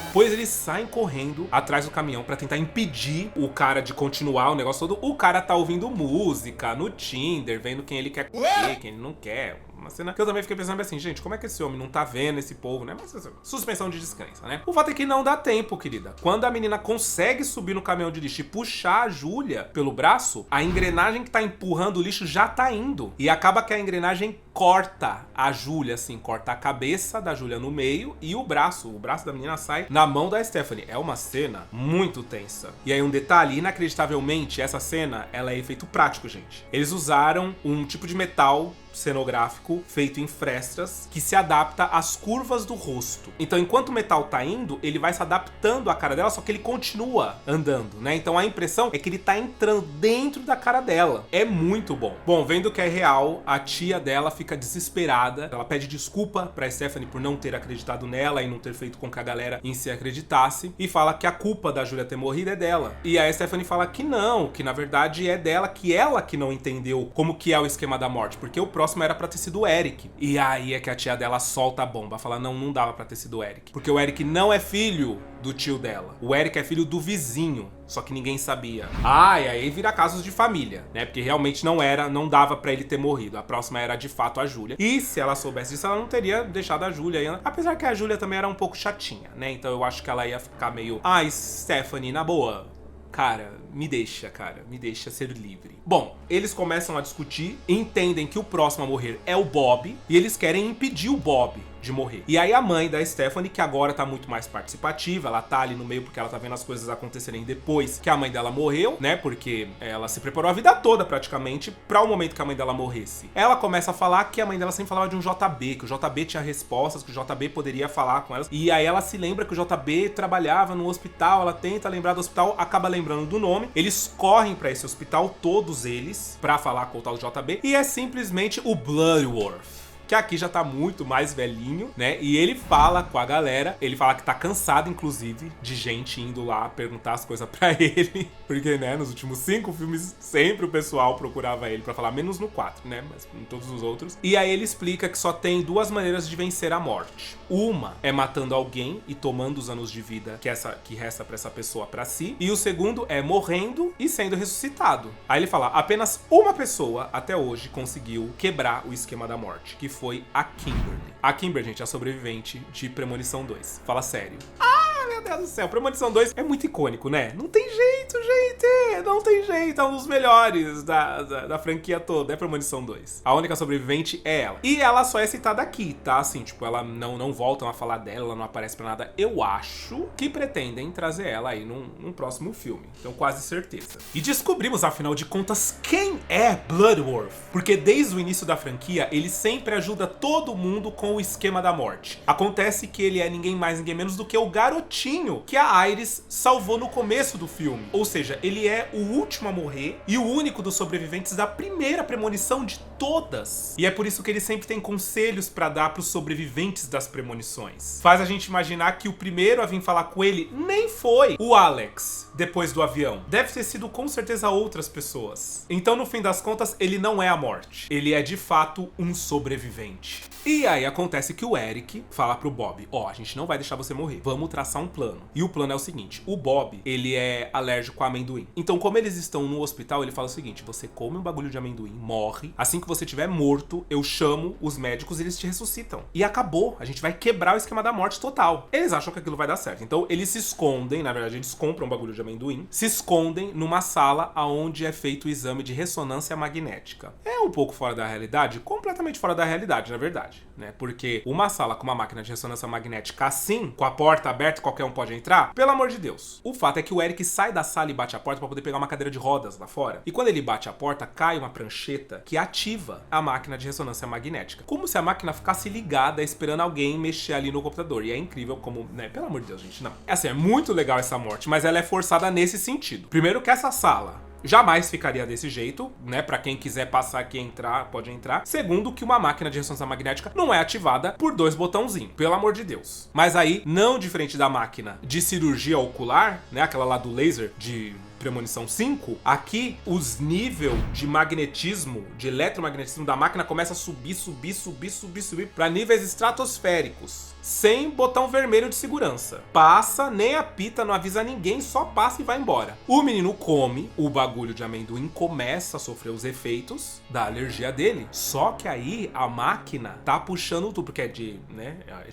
Depois eles saem correndo atrás do caminhão pra tentar impedir o cara de continuar o negócio todo. O cara tá ouvindo música no Tinder, vendo quem ele quer comer, quem ele não quer. Uma cena que eu também fiquei pensando assim: gente, como é que esse homem não tá vendo esse povo, né? Mas suspensão de descrença, né? O fato é que não dá tempo, querida. Quando a menina consegue subir no caminhão de lixo e puxar a Júlia pelo braço, a engrenagem que tá empurrando o lixo já tá indo. E acaba que a engrenagem corta a Júlia, assim, corta a cabeça da Júlia no meio e o braço da menina sai na mão da Stephanie. É uma cena muito tensa. E aí um detalhe, inacreditavelmente, essa cena, ela é efeito prático, gente. Eles usaram um tipo de metal cenográfico feito em frestas que se adapta às curvas do rosto. Então, enquanto o metal tá indo, ele vai se adaptando à cara dela, só que ele continua andando, né? Então a impressão é que ele tá entrando dentro da cara dela. É muito bom. Bom, vendo que é real, a tia dela fica desesperada. Ela pede desculpa pra Stephanie por não ter acreditado nela e não ter feito com que a galera em si acreditasse, e fala que a culpa da Júlia ter morrido é dela. E a Stephanie fala que não, que na verdade é dela, que ela que não entendeu como que é o esquema da morte, porque o próximo era pra ter sido o Eric. E aí é que a tia dela solta a bomba, fala: não dava pra ter sido o Eric, porque o Eric não é filho do tio dela. O Eric é filho do vizinho, só que ninguém sabia. E aí vira casos de família, né? Porque realmente não dava pra ele ter morrido. A próxima era de fato a Júlia. E se ela soubesse disso, ela não teria deixado a Júlia ainda. Apesar que a Júlia também era um pouco chatinha, né? Então eu acho que ela ia ficar meio: Stephanie, na boa, cara, me deixa ser livre. Bom, eles começam a discutir, entendem que o próximo a morrer é o Bob, e eles querem impedir o Bob de morrer. E aí a mãe da Stephanie, que agora tá muito mais participativa, ela tá ali no meio porque ela tá vendo as coisas acontecerem depois que a mãe dela morreu, né? Porque ela se preparou a vida toda praticamente pra o momento que a mãe dela morresse. Ela começa a falar que a mãe dela sempre falava de um JB, que o JB tinha respostas, que o JB poderia falar com elas. E aí ela se lembra que o JB trabalhava no hospital, ela tenta lembrar do hospital, acaba lembrando do nome. Eles correm pra esse hospital, todos eles, pra falar com o tal JB, e é simplesmente o Bloodworth, que aqui já tá muito mais velhinho, né? E ele fala com a galera, ele fala que tá cansado, inclusive, de gente indo lá perguntar as coisas pra ele. Porque, né, nos últimos 5 filmes, sempre o pessoal procurava ele pra falar, menos no 4, né? Mas em todos os outros. E aí ele explica que só tem 2 maneiras de vencer a morte. Uma é matando alguém e tomando os anos de vida que resta pra essa pessoa pra si. E o segundo é morrendo e sendo ressuscitado. Aí ele fala, apenas uma pessoa, até hoje, conseguiu quebrar o esquema da morte, que foi a Kimberly. A Kimberly, gente, é a sobrevivente de Premonição 2. Fala sério. Meu Deus do céu, Premonição 2 é muito icônico, né? Não tem jeito, gente! Não tem jeito, é um dos melhores da franquia toda, é Premonição 2. A única sobrevivente é ela. E ela só é citada aqui, tá? Assim, tipo, ela não voltam a falar dela, ela não aparece pra nada. Eu acho que pretendem trazer ela aí num próximo filme. Tenho quase certeza. E descobrimos, afinal de contas, quem é Bloodworth. Porque desde o início da franquia, ele sempre ajuda todo mundo com o esquema da morte. Acontece que ele é ninguém mais, ninguém menos do que o garotinho que a Iris salvou no começo do filme. Ou seja, ele é o último a morrer e o único dos sobreviventes da primeira premonição de todas. E é por isso que ele sempre tem conselhos pra dar pros sobreviventes das premonições. Faz a gente imaginar que o primeiro a vir falar com ele nem foi o Alex, depois do avião. Deve ter sido com certeza outras pessoas. Então, no fim das contas, ele não é a morte. Ele é de fato um sobrevivente. E aí acontece que o Eric fala pro Bob, ó, a gente não vai deixar você morrer, vamos traçar um plano. E o plano é o seguinte, o Bob, ele é alérgico a amendoim. Então, como eles estão no hospital, ele fala o seguinte, você come um bagulho de amendoim, morre, assim que você estiver morto, eu chamo os médicos e eles te ressuscitam. E acabou, a gente vai quebrar o esquema da morte total. Eles acham que aquilo vai dar certo. Então, eles se escondem, na verdade, eles compram um bagulho de amendoim, se escondem numa sala onde é feito o exame de ressonância magnética. É um pouco fora da realidade? Completamente fora da realidade, na verdade. Né? Porque uma sala com uma máquina de ressonância magnética assim, com a porta aberta, qualquer um pode entrar, pelo amor de Deus. O fato é que o Eric sai da sala e bate a porta pra poder pegar uma cadeira de rodas lá fora. E quando ele bate a porta, cai uma prancheta que ativa a máquina de ressonância magnética. Como se a máquina ficasse ligada esperando alguém mexer ali no computador. E é incrível como, né? Pelo amor de Deus, gente, não. É assim, é muito legal essa morte, mas ela é forçada nesse sentido. Primeiro que essa sala jamais ficaria desse jeito, né? Pra quem quiser passar aqui e entrar, pode entrar. Segundo, que uma máquina de ressonância magnética não é ativada por 2 botãozinhos, pelo amor de Deus. Mas aí, não diferente da máquina de cirurgia ocular, né? Aquela lá do laser de Premonição 5, aqui os níveis de magnetismo, de eletromagnetismo da máquina começa a subir para níveis estratosféricos. Sem botão vermelho de segurança. Passa, nem apita, não avisa ninguém, só passa e vai embora. O menino come o bagulho de amendoim, começa a sofrer os efeitos da alergia dele. Só que aí a máquina tá puxando tudo, porque é de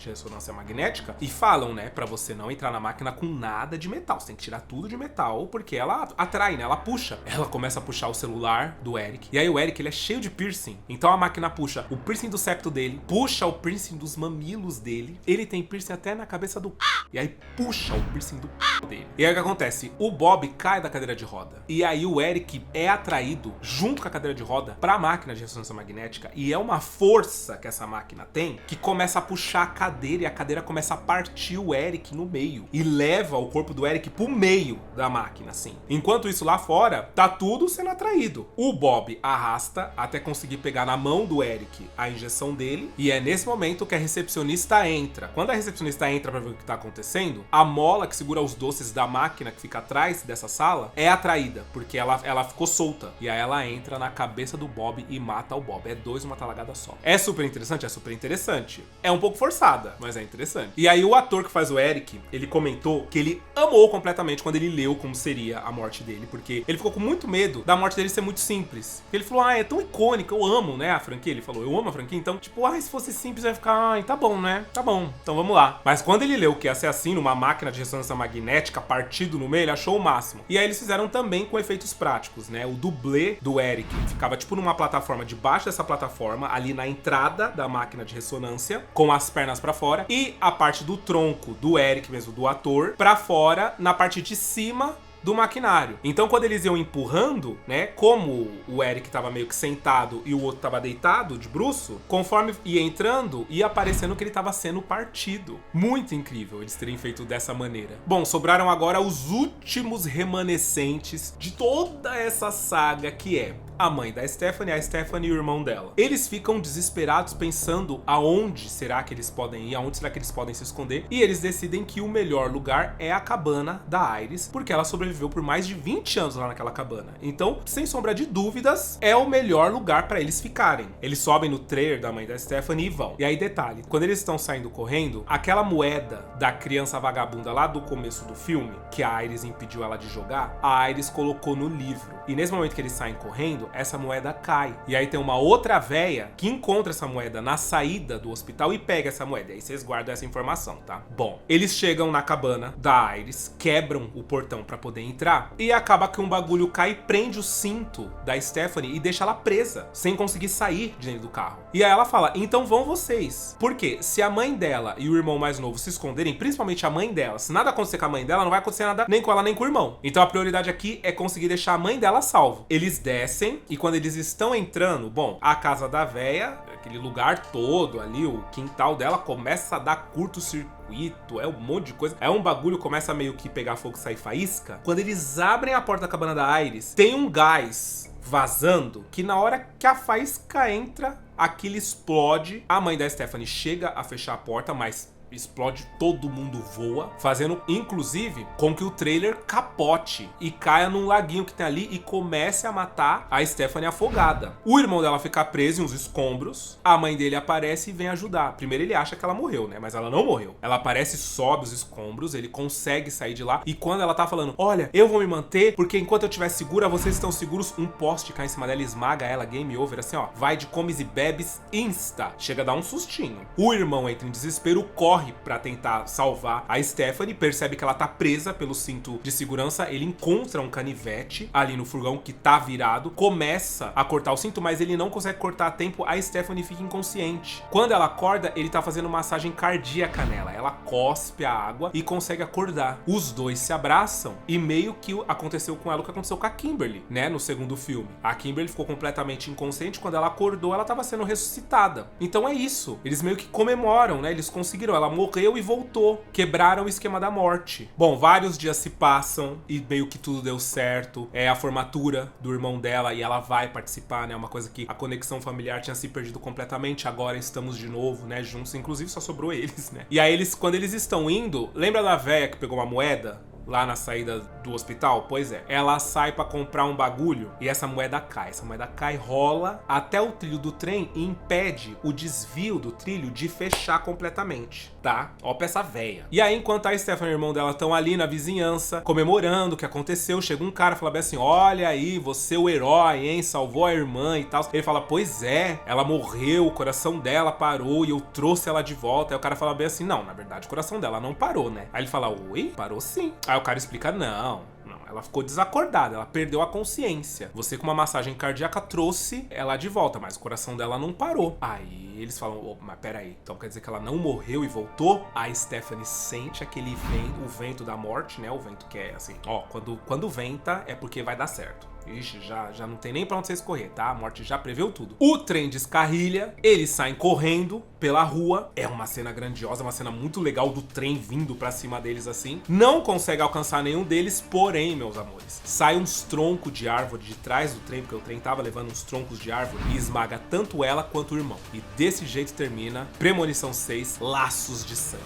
ressonância magnética. E falam, né, pra você não entrar na máquina com nada de metal. Você tem que tirar tudo de metal, porque ela atrai, né? Ela puxa. Ela começa a puxar o celular do Eric. E aí o Eric, ele é cheio de piercing. Então a máquina puxa o piercing do septo dele, puxa o piercing dos mamilos dele. Ele tem piercing até na cabeça do e aí puxa o piercing do dele. E aí o que acontece? O Bob cai da cadeira de roda. E aí o Eric é atraído junto com a cadeira de roda pra máquina de ressonância magnética. E é uma força que essa máquina tem que começa a puxar a cadeira e a cadeira começa a partir o Eric no meio. E leva o corpo do Eric pro meio da máquina, assim. Enquanto isso, lá fora, tá tudo sendo atraído. O Bob arrasta até conseguir pegar na mão do Eric a injeção dele. E é nesse momento que a recepcionista entra. Quando a recepcionista entra pra ver o que tá acontecendo, a mola que segura os doces da máquina que fica atrás dessa sala é atraída, porque ela ficou solta. E aí ela entra na cabeça do Bob e mata o Bob. É 2 uma talagada só. É super interessante? É super interessante. É um pouco forçada, mas é interessante. E aí o ator que faz o Eric, ele comentou que ele amou completamente quando ele leu como seria a morte dele, porque ele ficou com muito medo da morte dele ser muito simples. Ele falou, é tão icônico, eu amo, né, a franquia. Ele falou, eu amo a franquia, então, tipo, se fosse simples, vai ficar, tá bom, né? Tá bom, então vamos lá. Mas quando ele leu que ia ser assim, numa máquina de ressonância magnética, partido no meio, ele achou o máximo. E aí eles fizeram também com efeitos práticos, né? O dublê do Eric ficava, tipo, numa plataforma, debaixo dessa plataforma, ali na entrada da máquina de ressonância, com as pernas pra fora, e a parte do tronco do Eric mesmo, do ator, pra fora, na parte de cima do maquinário. Então, quando eles iam empurrando, né, como o Eric tava meio que sentado e o outro tava deitado, de bruço, conforme ia entrando, ia aparecendo que ele tava sendo partido. Muito incrível eles terem feito dessa maneira. Bom, sobraram agora os últimos remanescentes de toda essa saga, que é a mãe da Stephanie, a Stephanie e o irmão dela. Eles ficam desesperados pensando aonde será que eles podem ir, aonde será que eles podem se esconder, e eles decidem que o melhor lugar é a cabana da Iris, porque ela sobreviveu por mais de 20 anos lá naquela cabana. Então, sem sombra de dúvidas, é o melhor lugar pra eles ficarem. Eles sobem no trailer da mãe da Stephanie e vão. E aí, detalhe, quando eles estão saindo correndo, aquela moeda da criança vagabunda lá do começo do filme, que a Iris impediu ela de jogar, a Iris colocou no livro. E nesse momento que eles saem correndo, essa moeda cai. E aí tem uma outra véia que encontra essa moeda na saída do hospital e pega essa moeda. E aí vocês guardam essa informação, tá? Bom, eles chegam na cabana da Iris, quebram o portão pra poder entrar e acaba que um bagulho cai e prende o cinto da Stephanie e deixa ela presa, sem conseguir sair de dentro do carro. E aí ela fala, então vão vocês. Porque se a mãe dela e o irmão mais novo se esconderem, principalmente a mãe dela, se nada acontecer com a mãe dela, não vai acontecer nada nem com ela nem com o irmão. Então a prioridade aqui é conseguir deixar a mãe dela salvo. Eles descem e quando eles estão entrando, bom, a casa da véia, aquele lugar todo ali, o quintal dela começa a dar curto-circuito, é um monte de coisa. É um bagulho, começa a meio que pegar fogo e sair faísca. Quando eles abrem a porta da cabana da Iris, tem um gás vazando que na hora que a faísca entra, aquilo explode. A mãe da Stephanie chega a fechar a porta, mas explode, todo mundo voa, fazendo inclusive com que o trailer capote e caia num laguinho que tem ali e comece a matar a Stephanie afogada. O irmão dela fica preso em uns escombros, a mãe dele aparece e vem ajudar. Primeiro ele acha que ela morreu, né? Mas ela não morreu. Ela aparece, sobe os escombros, ele consegue sair de lá e quando ela tá falando, olha, eu vou me manter porque enquanto eu estiver segura, vocês estão seguros, um poste cai em cima dela, esmaga ela, game over, assim ó, vai de comes e bebes insta. Chega a dar um sustinho. O irmão entra em desespero, corre pra tentar salvar a Stephanie, percebe que ela tá presa pelo cinto de segurança, ele encontra um canivete ali no furgão que tá virado, começa a cortar o cinto, mas ele não consegue cortar a tempo, a Stephanie fica inconsciente. Quando ela acorda, ele tá fazendo massagem cardíaca nela, ela cospe a água e consegue acordar. Os dois se abraçam e meio que aconteceu com ela o que aconteceu com a Kimberly, né, no segundo filme. A Kimberly ficou completamente inconsciente, quando ela acordou, ela tava sendo ressuscitada. Então é isso, eles meio que comemoram, né, eles conseguiram, ela morreu e voltou, quebraram o esquema da morte. Bom, vários dias se passam e meio que tudo deu certo. É a formatura do irmão dela e ela vai participar, né? Uma coisa que a conexão familiar tinha se perdido completamente, agora estamos de novo, né? Juntos, inclusive só sobrou eles, né? E aí eles, quando eles estão indo, lembra da véia que pegou uma moeda lá na saída do hospital? Pois é, ela sai pra comprar um bagulho e essa moeda cai. Essa moeda cai, rola até o trilho do trem e impede o desvio do trilho de fechar completamente, tá? Ó pra essa véia. E aí, enquanto a Stephanie e o irmão dela estão ali na vizinhança, comemorando o que aconteceu, chega um cara e fala bem assim, olha aí, você é o herói, hein? Salvou a irmã e tal. Ele fala, pois é, ela morreu, o coração dela parou e eu trouxe ela de volta. Aí o cara fala bem assim, não, na verdade o coração dela não parou, né? Aí ele fala, oi? Parou sim. Aí o cara explica, não, ela ficou desacordada, ela perdeu a consciência. Você com uma massagem cardíaca trouxe ela de volta, mas o coração dela não parou. Aí eles falam, oh, mas peraí, então quer dizer que ela não morreu e voltou? A Stephanie sente aquele vento, o vento da morte, né? O vento que é assim, ó, quando venta é porque vai dar certo. Ixi, já não tem nem pra onde você escorrer, tá? A morte já preveu tudo. O trem descarrilha, eles saem correndo pela rua. É uma cena grandiosa, uma cena muito legal do trem vindo pra cima deles assim. Não consegue alcançar nenhum deles, porém, meus amores, sai uns troncos de árvore de trás do trem, porque o trem tava levando uns troncos de árvore e esmaga tanto ela quanto o irmão. E desse jeito termina Premonição 6, Laços de Sangue.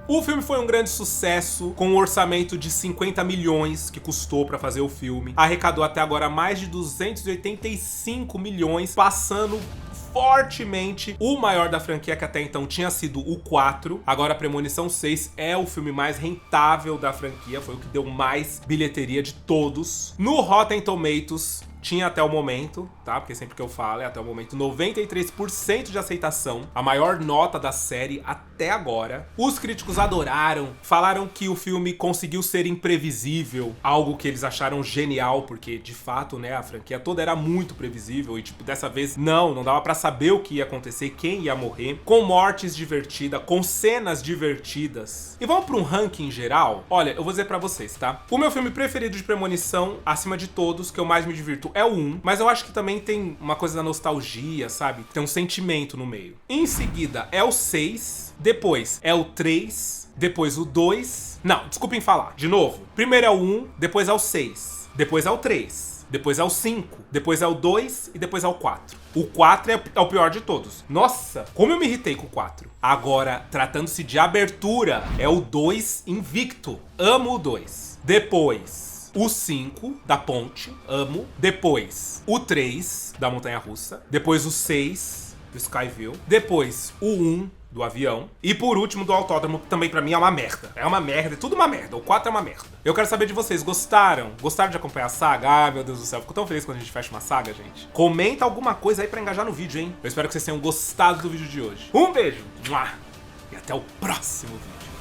O filme foi um grande sucesso, com um orçamento de 50 milhões que custou pra fazer o filme. Arrecadou até agora mais de 285 milhões, passando fortemente o maior da franquia, que até então tinha sido o 4. Agora Premonição 6 é o filme mais rentável da franquia, foi o que deu mais bilheteria de todos. No Rotten Tomatoes, tinha até o momento, tá? Porque sempre que eu falo é até o momento, 93% de aceitação, a maior nota da série até agora. Os críticos adoraram, falaram que o filme conseguiu ser imprevisível, algo que eles acharam genial, porque de fato, né, a franquia toda era muito previsível e tipo, dessa vez não dava pra saber o que ia acontecer, quem ia morrer, com mortes divertidas, com cenas divertidas. E vamos pra um ranking geral? Olha, eu vou dizer pra vocês, tá? O meu filme preferido de premonição, acima de todos, que eu mais me divirto, é o 1, mas eu acho que também tem uma coisa da nostalgia, sabe? Tem um sentimento no meio. Em seguida é o 6, depois é o 3, depois o 2... Não, desculpem falar, de novo. Primeiro é o 1, depois é o 6, depois é o 3, depois é o 5, depois é o 2 e depois é o 4. O 4 é o pior de todos. Nossa, como eu me irritei com o 4. Agora, tratando-se de abertura, é o 2 invicto. Amo o 2. Depois o 5 da ponte, amo. Depois o 3 da montanha russa. Depois o 6 do Skyville. Depois, o 1 do avião. E por último, do autódromo, que também pra mim é uma merda. É uma merda, é tudo uma merda. O 4 é uma merda. Eu quero saber de vocês, gostaram? Gostaram de acompanhar a saga? Ai, meu Deus do céu, fico tão feliz quando a gente fecha uma saga, gente. Comenta alguma coisa aí pra engajar no vídeo, hein? Eu espero que vocês tenham gostado do vídeo de hoje. Um beijo! E até o próximo vídeo.